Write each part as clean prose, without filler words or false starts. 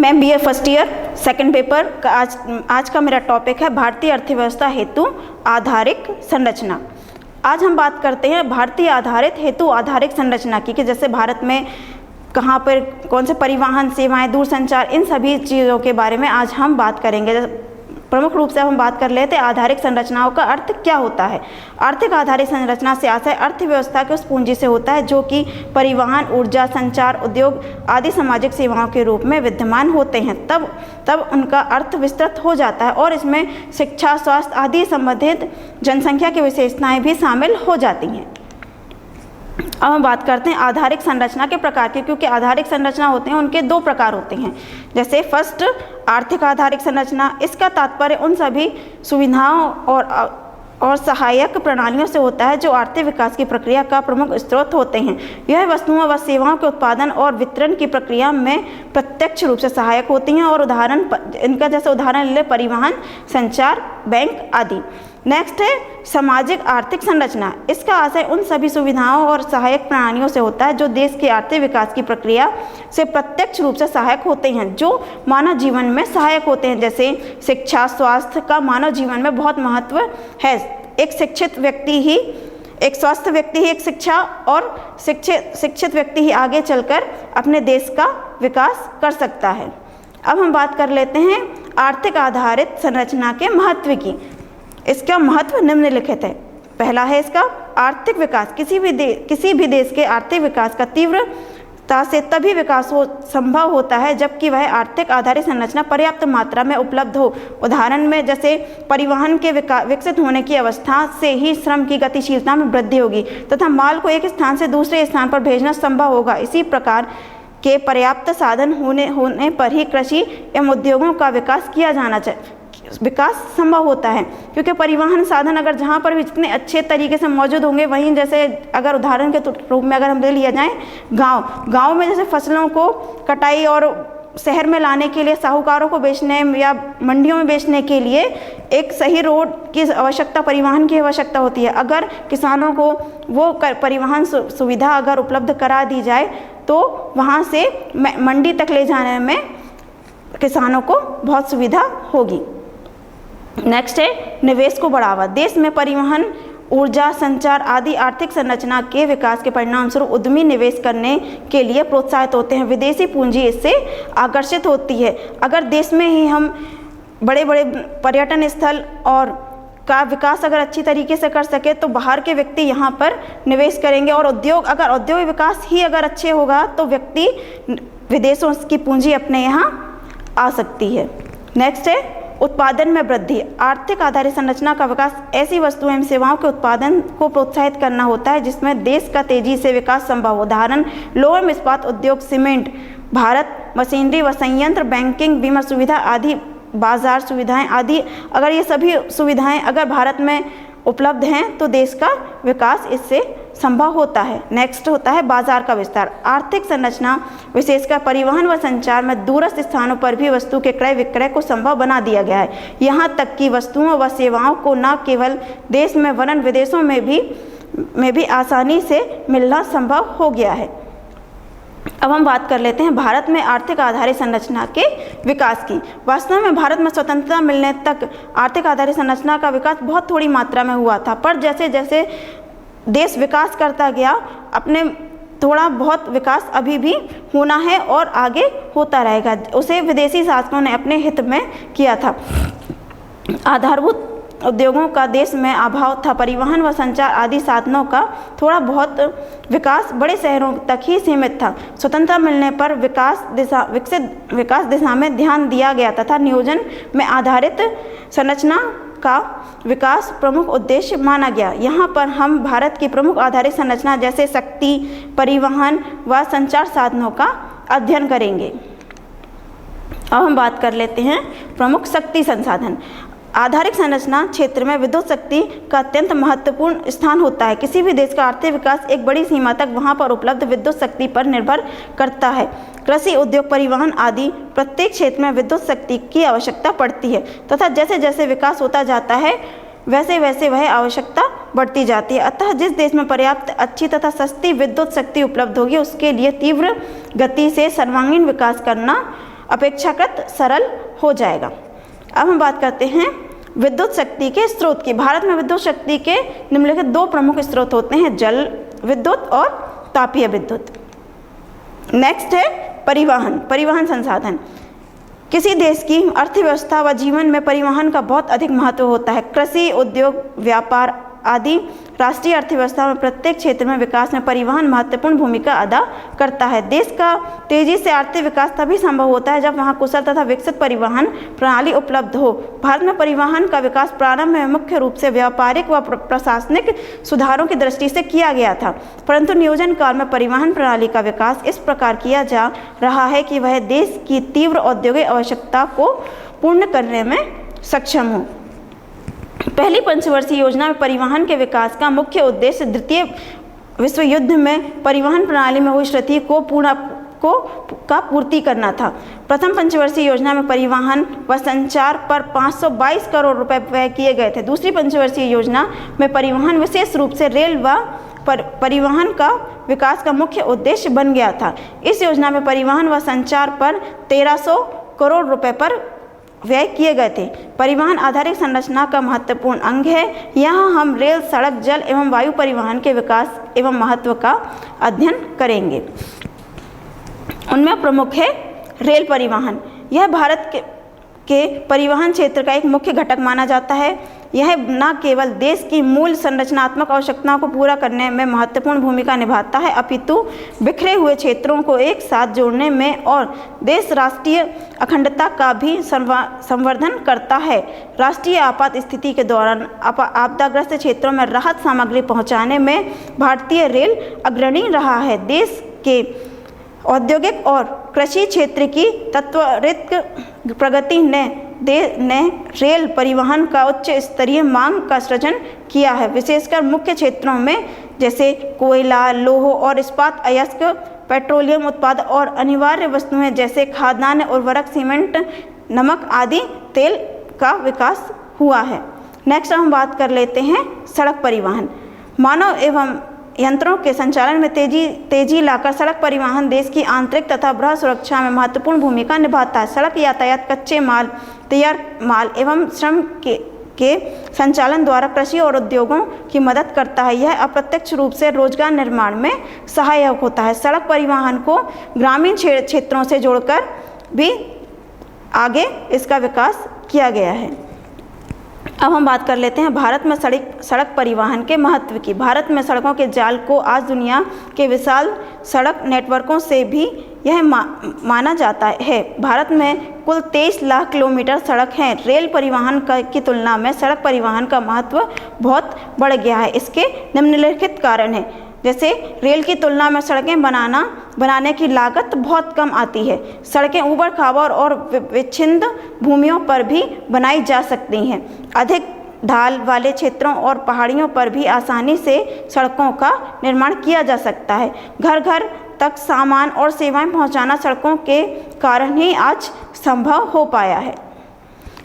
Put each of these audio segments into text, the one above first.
मैं BA first year second paper का आज का मेरा टॉपिक है भारतीय अर्थव्यवस्था हेतु आधारिक संरचना। आज हम बात करते हैं भारतीय आधारित हेतु आधारिक संरचना की, कि जैसे भारत में कहाँ पर कौन से परिवहन सेवाएं, दूरसंचार, इन सभी चीज़ों के बारे में आज हम बात करेंगे। प्रमुख रूप से हम बात कर लेते हैं आधारिक संरचनाओं का अर्थ क्या होता है। आर्थिक आधारित संरचना से आशय अर्थव्यवस्था के उस पूंजी से होता है जो कि परिवहन, ऊर्जा, संचार, उद्योग आदि सामाजिक सेवाओं के रूप में विद्यमान होते हैं। तब उनका अर्थ विस्तृत हो जाता है और इसमें शिक्षा, स्वास्थ्य आदि संबंधित जनसंख्या की विशेषताएं भी शामिल हो जाती हैं। अब हम बात करते हैं आधारिक संरचना के प्रकार की, क्योंकि आधारिक संरचना होते हैं उनके दो प्रकार होते हैं। जैसे फर्स्ट आर्थिक आधारिक संरचना, इसका तात्पर्य उन सभी सुविधाओं और सहायक प्रणालियों से होता है जो आर्थिक विकास की प्रक्रिया का प्रमुख स्रोत होते हैं। यह वस्तुओं व सेवाओं के उत्पादन और वितरण की प्रक्रिया में प्रत्यक्ष रूप से सहायक होती हैं और इनका जैसे उदाहरण ले परिवहन, संचार, बैंक आदि। नेक्स्ट है सामाजिक आर्थिक संरचना। इसका आशय उन सभी सुविधाओं और सहायक प्रणालियों से होता है जो देश के आर्थिक विकास की प्रक्रिया से प्रत्यक्ष रूप से सहायक होते हैं, जो मानव जीवन में सहायक होते हैं। जैसे शिक्षा, स्वास्थ्य का मानव जीवन में बहुत महत्व है। एक स्वस्थ व्यक्ति ही एक शिक्षा और शिक्षित व्यक्ति ही आगे चलकर अपने देश का विकास कर सकता है। अब हम बात कर लेते हैं आर्थिक आधारित संरचना के महत्व की। इसका महत्व निम्नलिखित है। पहला है इसका आर्थिक विकास। किसी भी देश के आर्थिक विकास का तीव्रता से तभी विकास संभव होता है जबकि वह आर्थिक आधारित संरचना पर्याप्त मात्रा में उपलब्ध हो। उदाहरण में जैसे परिवहन के विकसित होने की अवस्था से ही श्रम की गतिशीलता में वृद्धि होगी तथा माल को एक स्थान से दूसरे स्थान पर भेजना संभव होगा। इसी प्रकार के पर्याप्त साधन होने पर ही कृषि एवं उद्योगों का विकास संभव होता है, क्योंकि परिवहन साधन अगर जहाँ पर भी जितने अच्छे तरीके से मौजूद होंगे, वहीं जैसे अगर उदाहरण के रूप में अगर हम ले लिया जाए गांव में जैसे फसलों को कटाई और शहर में लाने के लिए साहूकारों को बेचने या मंडियों में बेचने के लिए एक सही रोड की आवश्यकता, परिवहन की आवश्यकता होती है। अगर किसानों को वो परिवहन सुविधा अगर उपलब्ध करा दी जाए तो वहाँ से मंडी तक ले जाने में किसानों को बहुत सुविधा होगी। नेक्स्ट है निवेश को बढ़ावा। देश में परिवहन, ऊर्जा, संचार आदि आर्थिक संरचना के विकास के परिणाम स्वरूप उद्यमी निवेश करने के लिए प्रोत्साहित होते हैं। विदेशी पूंजी इससे आकर्षित होती है। अगर देश में ही हम बड़े बड़े पर्यटन स्थल और का विकास अगर अच्छी तरीके से कर सके तो बाहर के व्यक्ति यहाँ पर निवेश करेंगे और औद्योगिक विकास ही अगर अच्छे होगा तो व्यक्ति विदेशों की पूंजी अपने यहाँ आ सकती है। नेक्स्ट है उत्पादन में वृद्धि। आर्थिक आधारित संरचना का विकास ऐसी वस्तुओं एवं सेवाओं के उत्पादन को प्रोत्साहित करना होता है जिसमें देश का तेजी से विकास संभव हो। उदाहरण लोह इस्पात उद्योग, सीमेंट, भारत मशीनरी व संयंत्र, बैंकिंग, बीमा सुविधा आदि, बाजार सुविधाएं आदि। अगर ये सभी सुविधाएं अगर भारत में उपलब्ध हैं तो देश का विकास इससे संभव होता है। नेक्स्ट होता है बाजार का विस्तार। आर्थिक संरचना विशेषकर परिवहन व संचार में दूरस्थ स्थानों पर भी वस्तु के क्रय विक्रय को संभव बना दिया गया है। यहाँ तक कि वस्तुओं व सेवाओं को न केवल देश में वरन विदेशों में भी आसानी से मिलना संभव हो गया है। अब हम बात कर लेते हैं भारत में आर्थिक आधारित संरचना के विकास की। वास्तव में भारत में स्वतंत्रता मिलने तक आर्थिक आधारित संरचना का विकास बहुत थोड़ी मात्रा में हुआ था, पर जैसे जैसे देश विकास करता गया अपने थोड़ा बहुत विकास अभी भी होना है और आगे होता रहेगा। उसे विदेशी शासकों ने अपने हित में किया था। आधारभूत उद्योगों का देश में अभाव था। परिवहन व संचार आदि साधनों का थोड़ा बहुत विकास बड़े शहरों तक ही सीमित था। स्वतंत्रता मिलने पर विकास दिशा में ध्यान दिया गया तथा नियोजन में आधारित संरचना का विकास प्रमुख उद्देश्य माना गया। यहाँ पर हम भारत की प्रमुख आधारित संरचना जैसे शक्ति, परिवहन व संचार साधनों का अध्ययन करेंगे। अब हम बात कर लेते हैं प्रमुख शक्ति संसाधन। आधारिक संरचना क्षेत्र में विद्युत शक्ति का अत्यंत महत्वपूर्ण स्थान होता है। किसी भी देश का आर्थिक विकास एक बड़ी सीमा तक वहां पर उपलब्ध विद्युत शक्ति पर निर्भर करता है। कृषि, उद्योग, परिवहन आदि प्रत्येक क्षेत्र में विद्युत शक्ति की आवश्यकता पड़ती है तथा जैसे जैसे विकास होता जाता है वैसे वैसे वह आवश्यकता बढ़ती जाती है। अतः जिस देश में पर्याप्त अच्छी तथा सस्ती विद्युत शक्ति उपलब्ध होगी उसके लिए तीव्र गति से सर्वांगीण विकास करना अपेक्षाकृत सरल हो जाएगा। अब हम बात करते हैं विद्युत शक्ति के स्रोत की। भारत में विद्युत शक्ति के निम्नलिखित दो प्रमुख स्रोत होते हैं, जल विद्युत और तापीय विद्युत। नेक्स्ट है परिवहन संसाधन। किसी देश की अर्थव्यवस्था व जीवन में परिवहन का बहुत अधिक महत्व होता है। कृषि, उद्योग, व्यापार आदि राष्ट्रीय अर्थव्यवस्था में प्रत्येक क्षेत्र में विकास में परिवहन महत्वपूर्ण भूमिका अदा करता है। देश का तेजी से आर्थिक विकास तभी संभव होता है जब वहाँ कुशल तथा विकसित परिवहन प्रणाली उपलब्ध हो। भारत में परिवहन का विकास प्रारंभ में मुख्य रूप से व्यापारिक व प्रशासनिक सुधारों की दृष्टि से किया गया था, परंतु नियोजन काल में परिवहन प्रणाली का विकास इस प्रकार किया जा रहा है कि वह देश की तीव्र औद्योगिक आवश्यकता को पूर्ण करने में सक्षम हो। पहली पंचवर्षीय योजना में परिवहन के विकास का मुख्य उद्देश्य द्वितीय विश्व युद्ध में परिवहन प्रणाली में हुई क्षति को पूर्ति करना था। प्रथम पंचवर्षीय योजना में परिवहन व संचार पर 522 करोड़ रुपए व्यय किए गए थे। दूसरी पंचवर्षीय योजना में परिवहन विशेष रूप से रेल व परिवहन का विकास का मुख्य उद्देश्य बन गया था। इस योजना में परिवहन व संचार पर 1300 करोड़ रुपए पर व्यय किए गए थे। परिवहन आधारित संरचना का महत्वपूर्ण अंग है। यहाँ हम रेल, सड़क, जल एवं वायु परिवहन के विकास एवं महत्व का अध्ययन करेंगे। उनमें प्रमुख है रेल परिवहन। यह भारत के परिवहन क्षेत्र का एक मुख्य घटक माना जाता है। यह न केवल देश की मूल संरचनात्मक आवश्यकताओं को पूरा करने में महत्वपूर्ण भूमिका निभाता है, अपितु बिखरे हुए क्षेत्रों को एक साथ जोड़ने में और देश राष्ट्रीय अखंडता का भी संवर्धन करता है। राष्ट्रीय आपात स्थिति के दौरान आपदाग्रस्त क्षेत्रों में राहत सामग्री पहुंचाने में भारतीय रेल अग्रणी रहा है। देश के औद्योगिक और कृषि क्षेत्र की त्वरित प्रगति ने रेल परिवहन का उच्च स्तरीय मांग का सृजन किया है, विशेषकर मुख्य क्षेत्रों में जैसे कोयला, लौह और इस्पात, अयस्क, पेट्रोलियम उत्पाद और अनिवार्य वस्तुएं जैसे खाद्यान्न, उर्वरक, सीमेंट, नमक आदि तेल का विकास हुआ है। नेक्स्ट हम बात कर लेते हैं सड़क परिवहन। मानव एवं यंत्रों के संचालन में तेजी लाकर सड़क परिवहन देश की आंतरिक तथा बाह्य सुरक्षा में महत्वपूर्ण भूमिका निभाता है। सड़क यातायात कच्चे माल, तैयार माल एवं श्रम के संचालन द्वारा कृषि और उद्योगों की मदद करता है। यह अप्रत्यक्ष रूप से रोजगार निर्माण में सहायक होता है। सड़क परिवहन को ग्रामीण क्षेत्रों से जोड़कर भी आगे इसका विकास किया गया है। अब हम बात कर लेते हैं भारत में सड़क परिवहन के महत्व की। भारत में सड़कों के जाल को आज दुनिया के विशाल सड़क नेटवर्कों से भी यह माना जाता है। भारत में कुल 23 लाख किलोमीटर सड़क हैं। रेल परिवहन की तुलना में सड़क परिवहन का महत्व बहुत बढ़ गया है। इसके निम्नलिखित कारण हैं, जैसे रेल की तुलना में सड़कें बनाने की लागत बहुत कम आती है। सड़कें ऊबड़ खाबड़ और विच्छिन्न भूमियों पर भी बनाई जा सकती हैं। अधिक ढाल वाले क्षेत्रों और पहाड़ियों पर भी आसानी से सड़कों का निर्माण किया जा सकता है। घर घर तक सामान और सेवाएं पहुंचाना सड़कों के कारण ही आज संभव हो पाया है।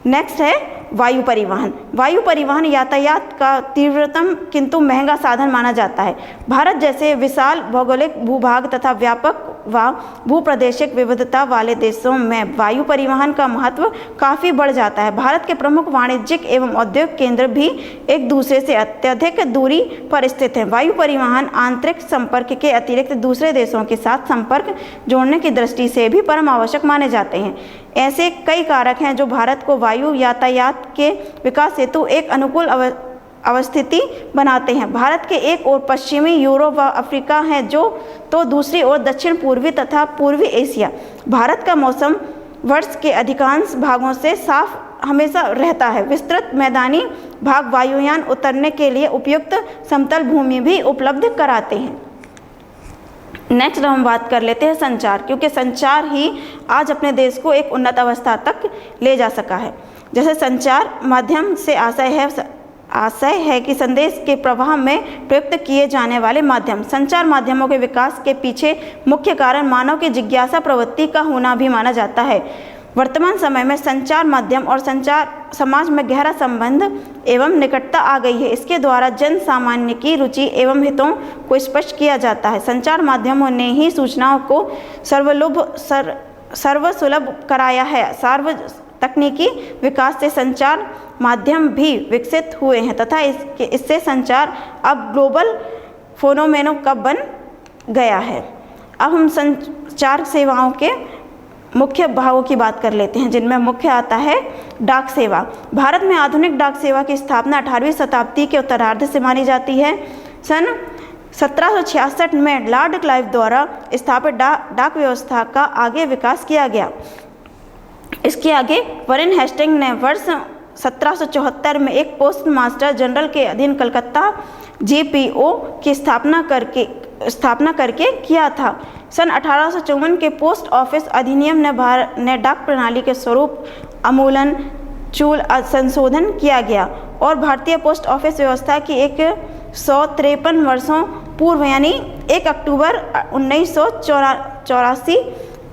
नेक्स्ट है वायु परिवहन। वायु परिवहन यातायात का तीव्रतम किंतु महंगा साधन माना जाता है। भारत जैसे विशाल भौगोलिक भूभाग तथा व्यापक व भूप्रादेशिक विविधता वाले देशों में वायु परिवहन का महत्व काफ़ी बढ़ जाता है। भारत के प्रमुख वाणिज्यिक एवं औद्योगिक केंद्र भी एक दूसरे से अत्यधिक दूरी पर स्थित हैं। वायु परिवहन आंतरिक संपर्क के अतिरिक्त दूसरे देशों के साथ संपर्क जोड़ने की दृष्टि से भी परम आवश्यक माने जाते हैं। ऐसे कई कारक हैं जो भारत को वायु यातायात के विकास हेतु एक अनुकूल अवस्थिति बनाते हैं। भारत के एक ओर पश्चिमी यूरोप व अफ्रीका है, जो तो दूसरी ओर दक्षिण पूर्वी तथा पूर्वी एशिया। भारत का मौसम वर्ष के अधिकांश भागों से साफ हमेशा रहता है। विस्तृत मैदानी भाग वायुयान उतरने के लिए उपयुक्त समतल भूमि भी उपलब्ध कराते हैं। नेक्स्ट हम बात कर लेते हैं संचार, क्योंकि संचार ही आज अपने देश को एक उन्नत अवस्था तक ले जा सका है। जैसे संचार माध्यम से आशय है कि संदेश के प्रवाह में प्रयुक्त किए जाने वाले माध्यम। संचार माध्यमों के विकास के पीछे मुख्य कारण मानव की जिज्ञासा प्रवृत्ति का होना भी माना जाता है। वर्तमान समय में संचार माध्यम और संचार समाज में गहरा संबंध एवं निकटता आ गई है। इसके द्वारा जन सामान्य की रुचि एवं हितों को स्पष्ट किया जाता है। संचार माध्यमों ने ही सूचनाओं को सर्वसुलभ कराया है। सार्व तकनीकी विकास से संचार माध्यम भी विकसित हुए हैं तथा इससे संचार अब ग्लोबल फोनोमेनो का बन गया है। अब हम संचार सेवाओं के मुख्य भागों की बात कर लेते हैं, जिनमें मुख्य आता है डाक सेवा। भारत में आधुनिक डाक सेवा की स्थापना 18वीं शताब्दी के उत्तरार्ध से मानी जाती है। सन 1766 में लॉर्ड क्लाइव द्वारा स्थापित डाक व्यवस्था का आगे विकास किया गया। इसके आगे वॉरेन हेस्टिंग ने वर्ष 1774 में एक पोस्ट मास्टर जनरल के अधीन कलकत्ता JPO की स्थापना करके किया था। सन 1854 के पोस्ट ऑफिस अधिनियम ने डाक प्रणाली के स्वरूप आमूलन चूल संशोधन किया गया और भारतीय पोस्ट ऑफिस व्यवस्था की 153 वर्षों पूर्व यानी 1 अक्टूबर 1984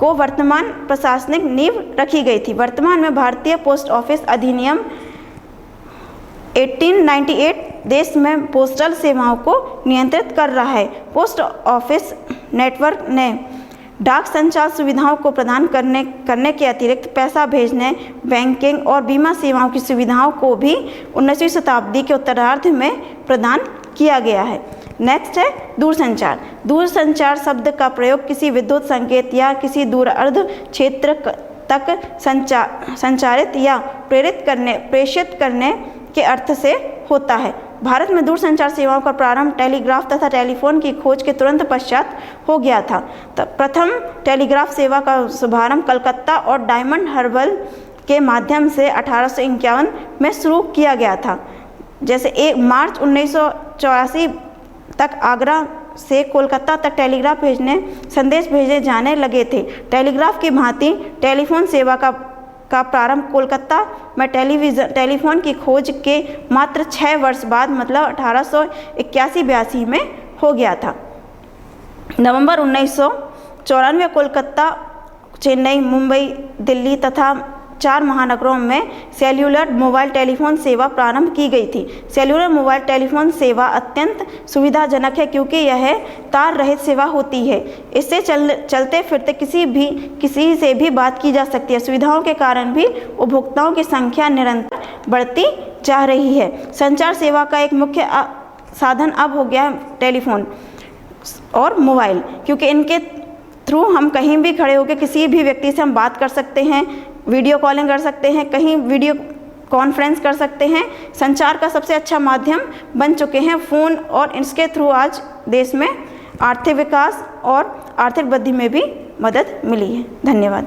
को वर्तमान प्रशासनिक नींव रखी गई थी। वर्तमान में भारतीय पोस्ट ऑफिस अधिनियम 1898 देश में पोस्टल सेवाओं को नियंत्रित कर रहा है। पोस्ट ऑफिस नेटवर्क ने डाक संचार सुविधाओं को प्रदान करने के अतिरिक्त पैसा भेजने, बैंकिंग और बीमा सेवाओं की सुविधाओं को भी 19वीं शताब्दी के उत्तरार्ध में प्रदान किया गया है। नेक्स्ट है दूरसंचार। दूरसंचार शब्द का प्रयोग किसी विद्युत संकेत या किसी दूरअर्ध क्षेत्र तक संचारित या प्रेषित करने के अर्थ से होता है। भारत में दूरसंचार सेवाओं का प्रारंभ टेलीग्राफ तथा टेलीफोन की खोज के तुरंत पश्चात हो गया था। प्रथम टेलीग्राफ सेवा का शुभारंभ कलकत्ता और डायमंड हार्बर के माध्यम से 1851 में शुरू किया गया था। जैसे 1 मार्च 1984 तक आगरा से कोलकाता तक टेलीग्राफ संदेश भेजे जाने लगे थे। टेलीग्राफ की भांति टेलीफोन सेवा का प्रारंभ कोलकाता में टेलीफोन की खोज के मात्र 6 वर्ष बाद मतलब 1881-82 में हो गया था। नवंबर 1994 कोलकाता, चेन्नई, मुंबई, दिल्ली तथा 4 महानगरों में सेल्युलर मोबाइल टेलीफोन सेवा प्रारंभ की गई थी। सेल्युलर मोबाइल टेलीफोन सेवा अत्यंत सुविधाजनक है क्योंकि यह तार रहित सेवा होती है। इससे चलते फिरते किसी से भी बात की जा सकती है। सुविधाओं के कारण भी उपभोक्ताओं की संख्या निरंतर बढ़ती जा रही है। संचार सेवा का एक मुख्य साधन अब हो गया है टेलीफोन और मोबाइल, क्योंकि इनके थ्रू हम कहीं भी खड़े होकर किसी भी व्यक्ति से हम बात कर सकते हैं, वीडियो कॉलिंग कर सकते हैं, कहीं वीडियो कॉन्फ्रेंस कर सकते हैं। संचार का सबसे अच्छा माध्यम बन चुके हैं फ़ोन और इसके थ्रू आज देश में आर्थिक विकास और आर्थिक वृद्धि में भी मदद मिली है। धन्यवाद।